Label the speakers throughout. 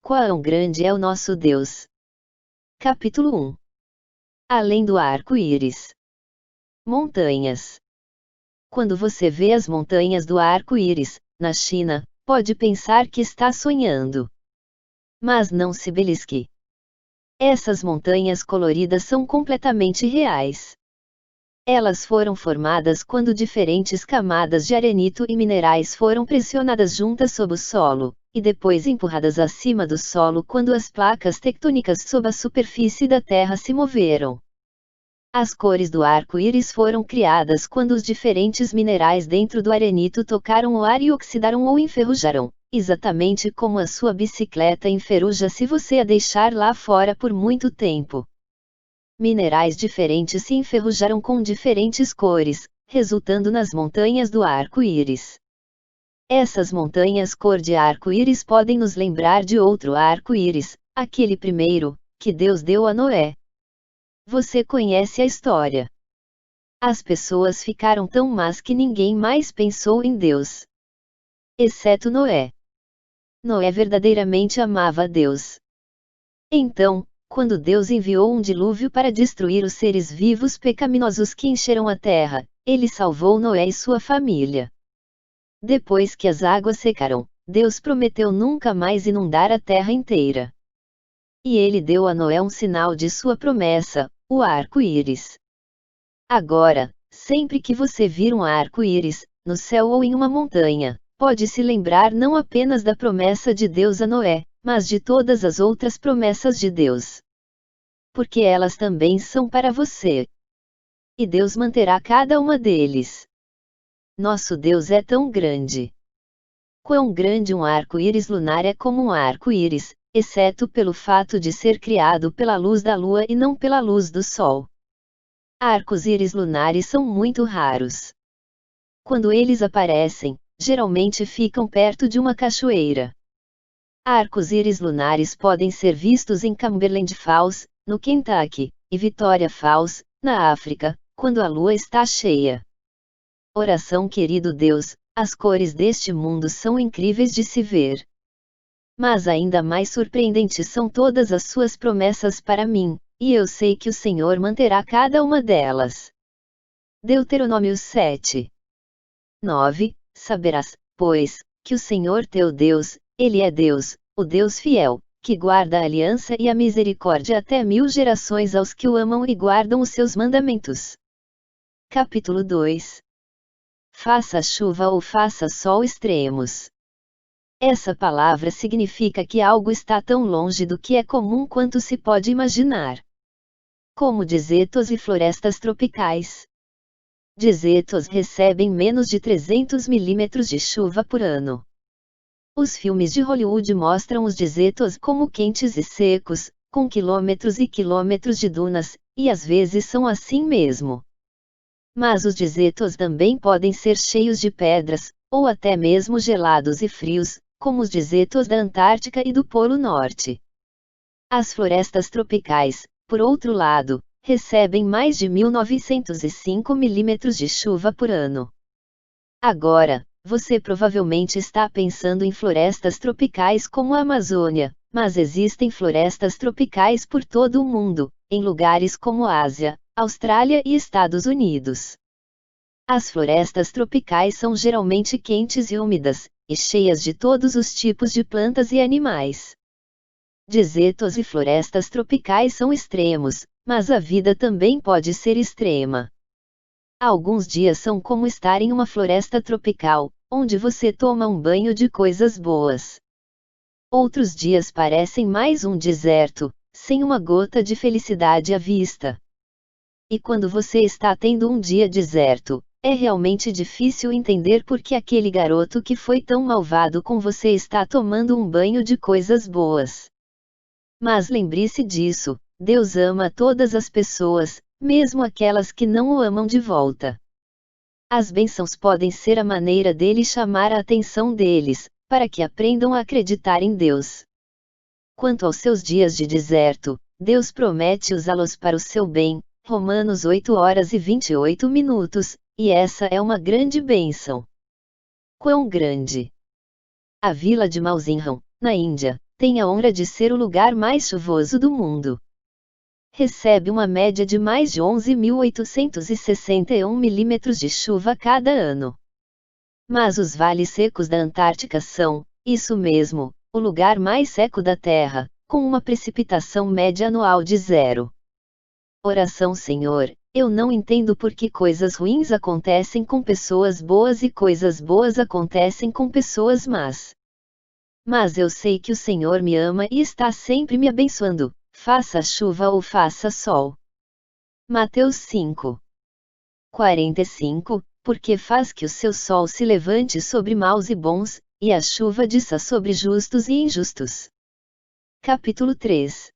Speaker 1: Quão grande é o nosso Deus! Capítulo 1. Além do arco-íris. Montanhas. Quando você vê as montanhas do arco-íris, na China, pode pensar que está sonhando. Mas não se belisque. Essas montanhas coloridas são completamente reais. Elas foram formadas quando diferentes camadas de arenito e minerais foram pressionadas juntas sob o solo, e depois empurradas acima do solo quando as placas tectônicas sob a superfície da Terra se moveram. As cores do arco-íris foram criadas quando os diferentes minerais dentro do arenito tocaram o ar e oxidaram ou enferrujaram, exatamente como a sua bicicleta enferruja se você a deixar lá fora por muito tempo. Minerais diferentes se enferrujaram com diferentes cores, resultando nas montanhas do arco-íris. Essas montanhas cor de arco-íris podem nos lembrar de outro arco-íris, aquele primeiro, que Deus deu a Noé. Você conhece a história. As pessoas ficaram tão más que ninguém mais pensou em Deus. Exceto Noé. Noé verdadeiramente amava a Deus. Então, quando Deus enviou um dilúvio para destruir os seres vivos pecaminosos que encheram a terra, ele salvou Noé e sua família. Depois que as águas secaram, Deus prometeu nunca mais inundar a terra inteira. E ele deu a Noé um sinal de sua promessa, o arco-íris. Agora, sempre que você vir um arco-íris, no céu ou em uma montanha, pode se lembrar não apenas da promessa de Deus a Noé, mas de todas as outras promessas de Deus. Porque elas também são para você. E Deus manterá cada uma deles. Nosso Deus é tão grande. Quão grande um arco-íris lunar é como um arco-íris, exceto pelo fato de ser criado pela luz da lua e não pela luz do sol. Arcos-íris lunares são muito raros. Quando eles aparecem, geralmente ficam perto de uma cachoeira. Arcos-íris lunares podem ser vistos em Cumberland Falls, no Kentucky, e Victoria Falls, na África, quando a lua está cheia. Oração. Querido Deus, as cores deste mundo são incríveis de se ver. Mas ainda mais surpreendentes são todas as suas promessas para mim, e eu sei que o Senhor manterá cada uma delas. Deuteronômio 7. 9. Saberás, pois, que o Senhor teu Deus, Ele é Deus, o Deus fiel, que guarda a aliança e a misericórdia até 1000 gerações aos que o amam e guardam os seus mandamentos. Capítulo 2. Faça chuva ou faça sol extremos. Essa palavra significa que algo está tão longe do que é comum quanto se pode imaginar. Como desertos e florestas tropicais. Desertos recebem menos de 300 milímetros de chuva por ano. Os filmes de Hollywood mostram os desertos como quentes e secos, com quilômetros e quilômetros de dunas, e às vezes são assim mesmo. Mas os desertos também podem ser cheios de pedras, ou até mesmo gelados e frios, como os desertos da Antártica e do Polo Norte. As florestas tropicais, por outro lado, recebem mais de 1905 milímetros de chuva por ano. Agora, você provavelmente está pensando em florestas tropicais como a Amazônia, mas existem florestas tropicais por todo o mundo, em lugares como Ásia, Austrália e Estados Unidos. As florestas tropicais são geralmente quentes e úmidas, e cheias de todos os tipos de plantas e animais. Desertos e florestas tropicais são extremos, mas a vida também pode ser extrema. Alguns dias são como estar em uma floresta tropical, onde você toma um banho de coisas boas. Outros dias parecem mais um deserto, sem uma gota de felicidade à vista. E quando você está tendo um dia deserto, é realmente difícil entender por que aquele garoto que foi tão malvado com você está tomando um banho de coisas boas. Mas lembre-se disso, Deus ama todas as pessoas, mesmo aquelas que não o amam de volta. As bênçãos podem ser a maneira dele chamar a atenção deles, para que aprendam a acreditar em Deus. Quanto aos seus dias de deserto, Deus promete usá-los para o seu bem, Romanos 8h28, e essa é uma grande bênção. Quão grande! A vila de Mausinham, na Índia, tem a honra de ser o lugar mais chuvoso do mundo. Recebe uma média de mais de 11.861 milímetros de chuva cada ano. Mas os vales secos da Antártica são, isso mesmo, o lugar mais seco da Terra, com uma precipitação média anual de 0. Oração: Senhor, eu não entendo por que coisas ruins acontecem com pessoas boas e coisas boas acontecem com pessoas más. Mas eu sei que o Senhor me ama e está sempre me abençoando, faça chuva ou faça sol. Mateus 5:45, porque faz que o seu sol se levante sobre maus e bons, e a chuva desça sobre justos e injustos. Capítulo 3.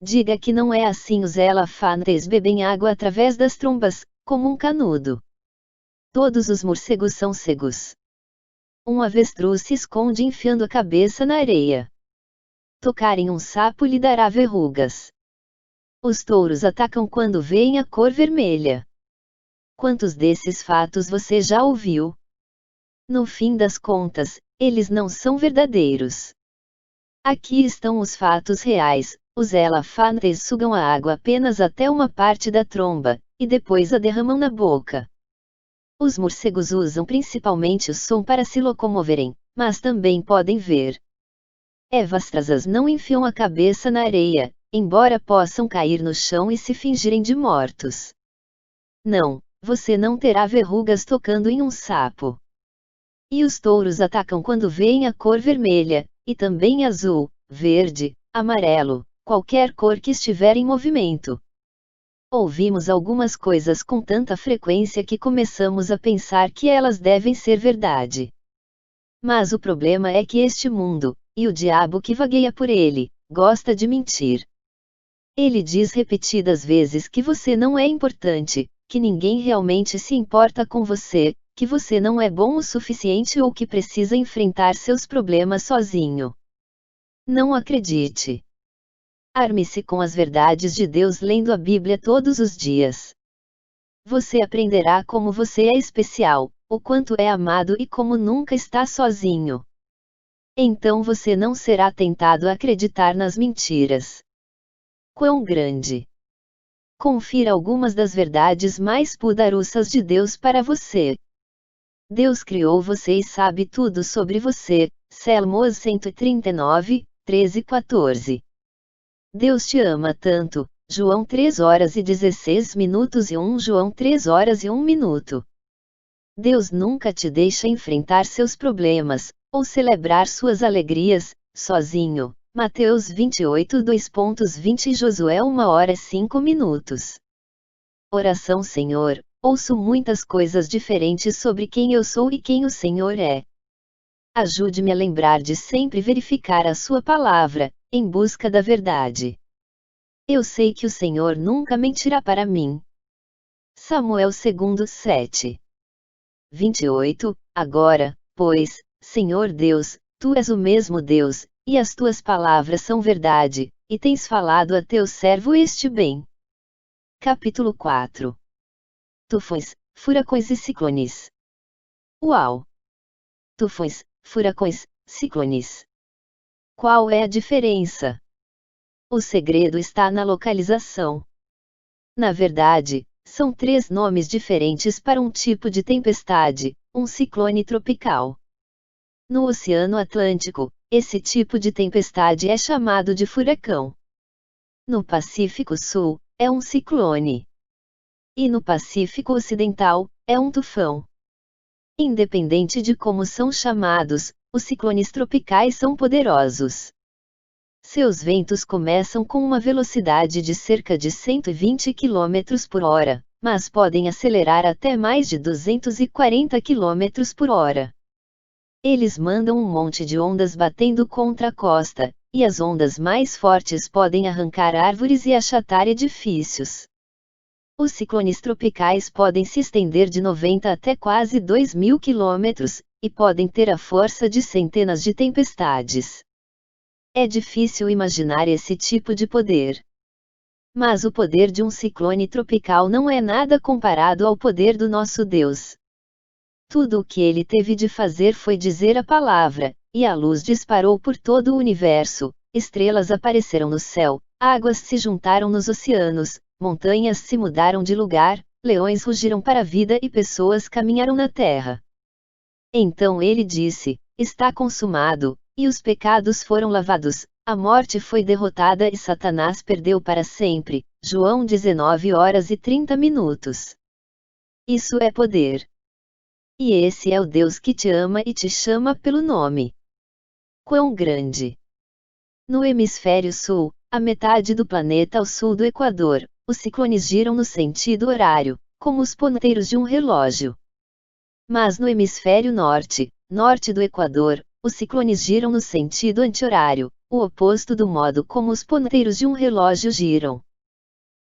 Speaker 1: Diga que não é assim. Os elefantes bebem água através das trombas, como um canudo. Todos os morcegos são cegos. Um avestruz se esconde enfiando a cabeça na areia. Tocar em um sapo lhe dará verrugas. Os touros atacam quando veem a cor vermelha. Quantos desses fatos você já ouviu? No fim das contas, eles não são verdadeiros. Aqui estão os fatos reais. Os elefantes sugam a água apenas até uma parte da tromba, e depois a derramam na boca. Os morcegos usam principalmente o som para se locomoverem, mas também podem ver. Evastrazas não enfiam a cabeça na areia, embora possam cair no chão e se fingirem de mortos. Não, você não terá verrugas tocando em um sapo. E os touros atacam quando veem a cor vermelha, e também azul, verde, amarelo, qualquer cor que estiver em movimento. Ouvimos algumas coisas com tanta frequência que começamos a pensar que elas devem ser verdade. Mas o problema é que este mundo, e o diabo que vagueia por ele, gosta de mentir. Ele diz repetidas vezes que você não é importante, que ninguém realmente se importa com você, que você não é bom o suficiente ou que precisa enfrentar seus problemas sozinho. Não acredite. Arme-se com as verdades de Deus lendo a Bíblia todos os dias. Você aprenderá como você é especial, o quanto é amado e como nunca está sozinho. Então você não será tentado a acreditar nas mentiras. Quão grande! Confira algumas das verdades mais poderosas de Deus para você. Deus criou você e sabe tudo sobre você. Salmos 139, 13 e 14. Deus te ama tanto. João 3 horas e 16 minutos e 1 João 3 horas e 1 minuto. Deus nunca te deixa enfrentar seus problemas, ou celebrar suas alegrias, sozinho. Mateus 28, 2.20 e Josué 1 hora e 5 minutos. Oração: Senhor, ouço muitas coisas diferentes sobre quem eu sou e quem o Senhor é. Ajude-me a lembrar de sempre verificar a sua palavra, em busca da verdade. Eu sei que o Senhor nunca mentirá para mim. Samuel 2, 7:28. Agora, pois, Senhor Deus, Tu és o mesmo Deus, e as Tuas palavras são verdade, e tens falado a Teu servo este bem. Capítulo 4. Tufões, furacões e ciclones. Uau! Tufões, furacões, ciclones. Qual é a diferença? O segredo está na localização. Na verdade, são 3 nomes diferentes para um tipo de tempestade, um ciclone tropical. No Oceano Atlântico, esse tipo de tempestade é chamado de furacão. No Pacífico Sul, é um ciclone. E no Pacífico Ocidental, é um tufão. Independente de como são chamados, os ciclones tropicais são poderosos. Seus ventos começam com uma velocidade de cerca de 120 km por hora, mas podem acelerar até mais de 240 km por hora. Eles mandam um monte de ondas batendo contra a costa, e as ondas mais fortes podem arrancar árvores e achatar edifícios. Os ciclones tropicais podem se estender de 90 até quase 2.000 km, e podem ter a força de centenas de tempestades. É difícil imaginar esse tipo de poder. Mas o poder de um ciclone tropical não é nada comparado ao poder do nosso Deus. Tudo o que ele teve de fazer foi dizer a palavra, e a luz disparou por todo o universo, estrelas apareceram no céu, águas se juntaram nos oceanos, montanhas se mudaram de lugar, leões rugiram para a vida e pessoas caminharam na terra. Então ele disse: está consumado, e os pecados foram lavados, a morte foi derrotada e Satanás perdeu para sempre. João 19h30. Isso é poder. E esse é o Deus que te ama e te chama pelo nome. Quão grande! No hemisfério sul, a metade do planeta ao sul do Equador, os ciclones giram no sentido horário, como os ponteiros de um relógio. Mas no hemisfério norte, norte do Equador, os ciclones giram no sentido anti-horário, o oposto do modo como os ponteiros de um relógio giram.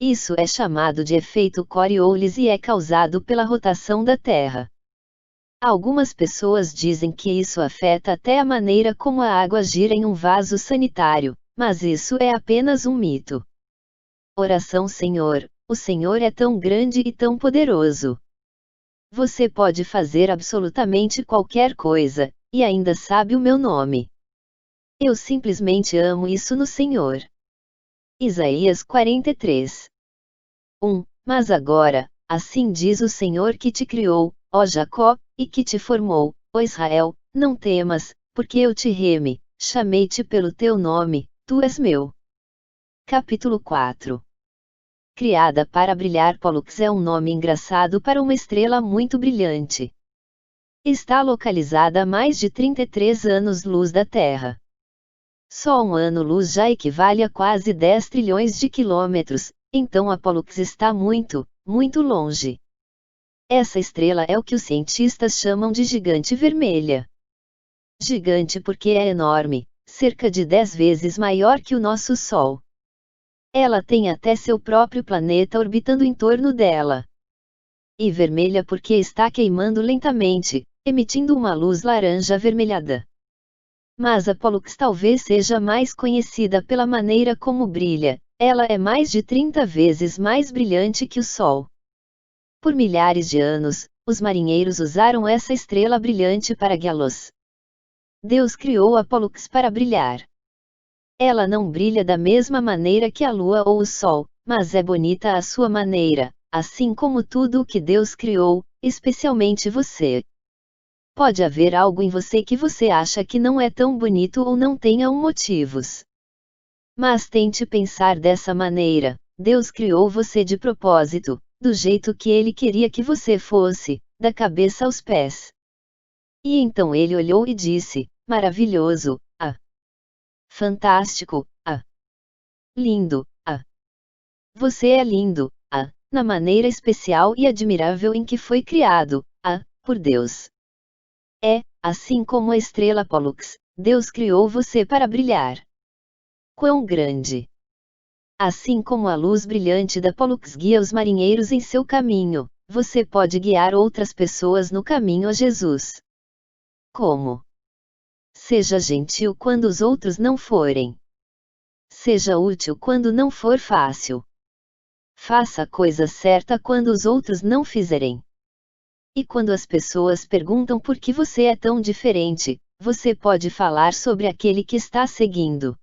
Speaker 1: Isso é chamado de efeito Coriolis e é causado pela rotação da Terra. Algumas pessoas dizem que isso afeta até a maneira como a água gira em um vaso sanitário, mas isso é apenas um mito. Oração. Senhor, o Senhor é tão grande e tão poderoso. Você pode fazer absolutamente qualquer coisa, e ainda sabe o meu nome. Eu simplesmente amo isso no Senhor. Isaías 43. 1. Mas agora, assim diz o Senhor que te criou, ó Jacó, e que te formou, ó Israel, não temas, porque eu te reme, chamei-te pelo teu nome, tu és meu. Capítulo 4. Criada para brilhar. Pollux é um nome engraçado para uma estrela muito brilhante. Está localizada a mais de 33 anos-luz da Terra. Só um ano-luz já equivale a quase 10 trilhões de quilômetros, então a Pollux está muito, muito longe. Essa estrela é o que os cientistas chamam de gigante vermelha. Gigante porque é enorme, cerca de 10 vezes maior que o nosso Sol. Ela tem até seu próprio planeta orbitando em torno dela. E vermelha porque está queimando lentamente, emitindo uma luz laranja avermelhada. Mas a Pollux talvez seja mais conhecida pela maneira como brilha, ela é mais de 30 vezes mais brilhante que o Sol. Por milhares de anos, os marinheiros usaram essa estrela brilhante para guiá-los. Deus criou a Pollux para brilhar. Ela não brilha da mesma maneira que a lua ou o sol, mas é bonita à sua maneira, assim como tudo o que Deus criou, especialmente você. Pode haver algo em você que você acha que não é tão bonito ou não tenha motivos. Mas tente pensar dessa maneira: Deus criou você de propósito, do jeito que Ele queria que você fosse, da cabeça aos pés. E então Ele olhou e disse: maravilhoso, fantástico, lindo, você é lindo, na maneira especial e admirável em que foi criado, por Deus. É, assim como a estrela Pollux, Deus criou você para brilhar. Quão grande! Assim como a luz brilhante da Pollux guia os marinheiros em seu caminho, você pode guiar outras pessoas no caminho a Jesus. Como? Seja gentil quando os outros não forem. Seja útil quando não for fácil. Faça a coisa certa quando os outros não fizerem. E quando as pessoas perguntam por que você é tão diferente, você pode falar sobre aquele que está seguindo.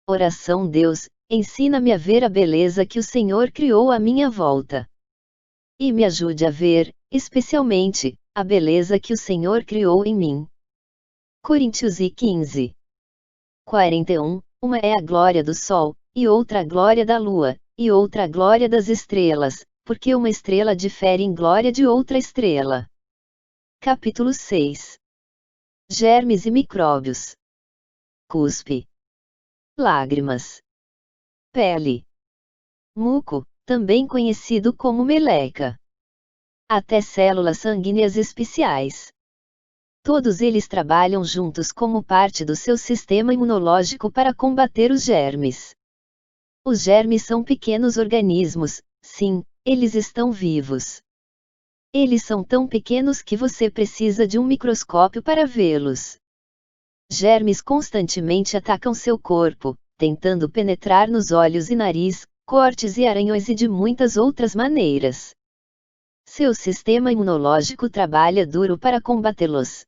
Speaker 1: Oração. Deus, ensina-me a ver a beleza que o Senhor criou à minha volta. E me ajude a ver, especialmente, a beleza que o Senhor criou em mim. Coríntios 15. 41. Uma é a glória do sol, e outra a glória da lua, e outra a glória das estrelas, porque uma estrela difere em glória de outra estrela. Capítulo 6. Germes e micróbios. Cuspe. Lágrimas. Pele. Muco, também conhecido como meleca. Até células sanguíneas especiais. Todos eles trabalham juntos como parte do seu sistema imunológico para combater os germes. Os germes são pequenos organismos, sim, eles estão vivos. Eles são tão pequenos que você precisa de um microscópio para vê-los. Germes constantemente atacam seu corpo, tentando penetrar nos olhos e nariz, cortes e arranhões e de muitas outras maneiras. Seu sistema imunológico trabalha duro para combatê-los.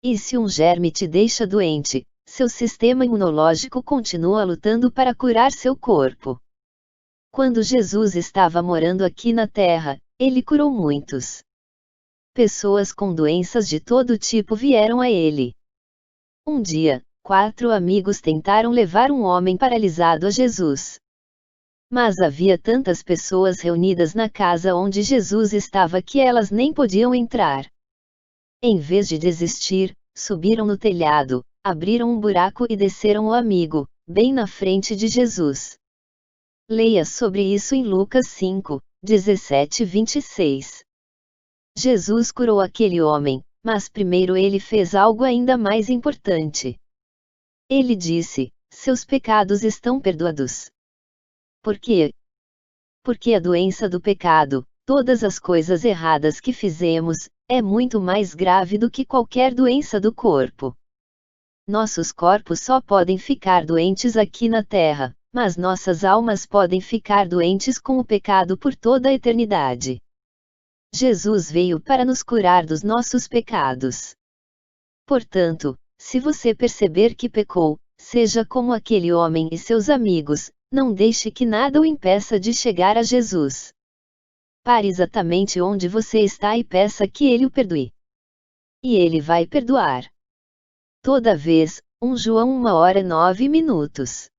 Speaker 1: E se um germe te deixa doente, seu sistema imunológico continua lutando para curar seu corpo. Quando Jesus estava morando aqui na Terra, ele curou muitos. Pessoas com doenças de todo tipo vieram a ele. Um dia, 4 amigos tentaram levar um homem paralisado a Jesus. Mas havia tantas pessoas reunidas na casa onde Jesus estava que elas nem podiam entrar. Em vez de desistir, subiram no telhado, abriram um buraco e desceram o amigo, bem na frente de Jesus. Leia sobre isso em Lucas 5, 17-26. Jesus curou aquele homem, mas primeiro ele fez algo ainda mais importante. Ele disse: seus pecados estão perdoados. Por quê? Porque a doença do pecado, todas as coisas erradas que fizemos, é muito mais grave do que qualquer doença do corpo. Nossos corpos só podem ficar doentes aqui na Terra, mas nossas almas podem ficar doentes com o pecado por toda a eternidade. Jesus veio para nos curar dos nossos pecados. Portanto, se você perceber que pecou, seja como aquele homem e seus amigos, não deixe que nada o impeça de chegar a Jesus. Pare exatamente onde você está e peça que Ele o perdoe. E Ele vai perdoar. Toda vez, 1 João 1h09.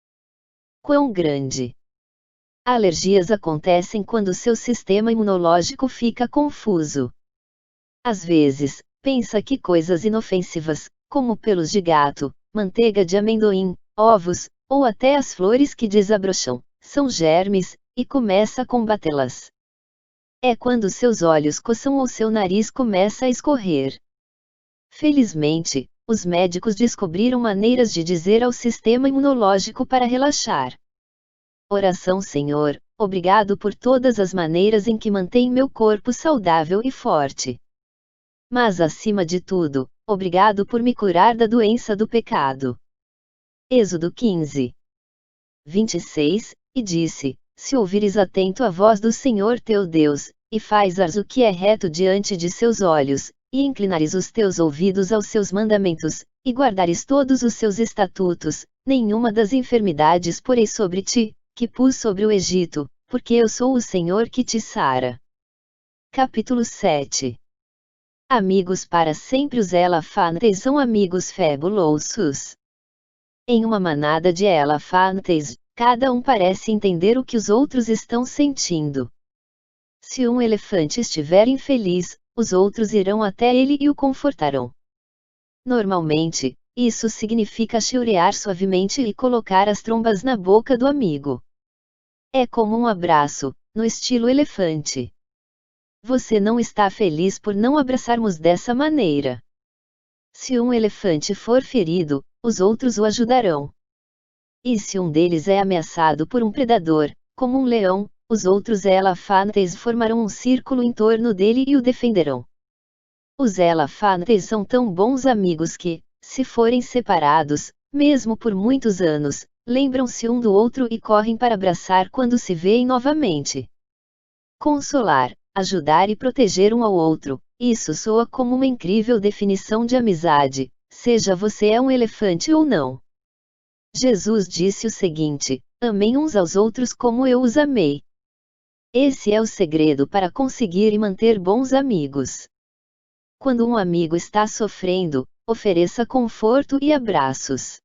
Speaker 1: Quão grande! Alergias acontecem quando seu sistema imunológico fica confuso. Às vezes, pensa que coisas inofensivas, como pelos de gato, manteiga de amendoim, ovos, ou até as flores que desabrocham, são germes, e começa a combatê-las. É quando seus olhos coçam ou seu nariz começa a escorrer. Felizmente, os médicos descobriram maneiras de dizer ao sistema imunológico para relaxar. Oração: Senhor, obrigado por todas as maneiras em que mantém meu corpo saudável e forte. Mas acima de tudo, obrigado por me curar da doença do pecado. Êxodo 15, 26, e disse: se ouvires atento a voz do Senhor teu Deus, e fazes o que é reto diante de seus olhos, e inclinares os teus ouvidos aos seus mandamentos, e guardares todos os seus estatutos, nenhuma das enfermidades porei sobre ti, que pus sobre o Egito, porque eu sou o Senhor que te sara. Capítulo 7. Amigos para sempre. Os elefantes são amigos fabulosos. Em uma manada de elefantes, cada um parece entender o que os outros estão sentindo. Se um elefante estiver infeliz, os outros irão até ele e o confortarão. Normalmente, isso significa chilrear suavemente e colocar as trombas na boca do amigo. É como um abraço, no estilo elefante. Você não está feliz por não abraçarmos dessa maneira. Se um elefante for ferido, os outros o ajudarão. E se um deles é ameaçado por um predador, como um leão, os outros elefantes formarão um círculo em torno dele e o defenderão. Os elefantes são tão bons amigos que, se forem separados, mesmo por muitos anos, lembram-se um do outro e correm para abraçar quando se veem novamente. Consolar, ajudar e proteger um ao outro, isso soa como uma incrível definição de amizade, seja você um elefante ou não. Jesus disse o seguinte: amem uns aos outros como eu os amei. Esse é o segredo para conseguir e manter bons amigos. Quando um amigo está sofrendo, ofereça conforto e abraços.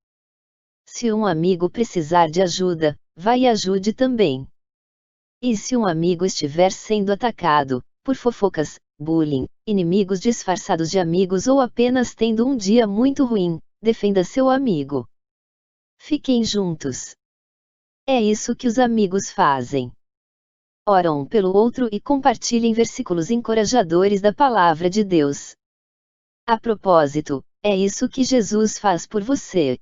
Speaker 1: Se um amigo precisar de ajuda, vá e ajude também. E se um amigo estiver sendo atacado, por fofocas, bullying, inimigos disfarçados de amigos ou apenas tendo um dia muito ruim, defenda seu amigo. Fiquem juntos. É isso que os amigos fazem. Oram um pelo outro e compartilhem versículos encorajadores da palavra de Deus. A propósito, é isso que Jesus faz por você.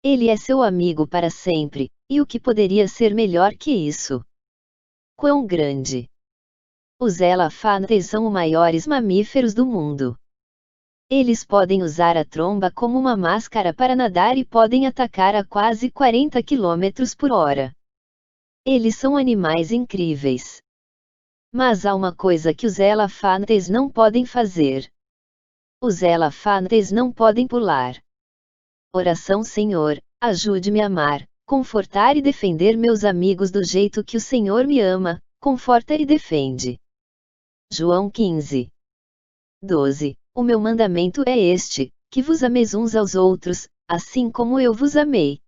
Speaker 1: Ele é seu amigo para sempre, e o que poderia ser melhor que isso? Quão grande! Os elefantes são os maiores mamíferos do mundo. Eles podem usar a tromba como uma máscara para nadar e podem atacar a quase 40 km/h. Eles são animais incríveis. Mas há uma coisa que os elefantes não podem fazer. Os elefantes não podem pular. Oração: Senhor, ajude-me a amar, confortar e defender meus amigos do jeito que o Senhor me ama, conforta e defende. João 15. 12. O meu mandamento é este, que vos ameis uns aos outros, assim como eu vos amei.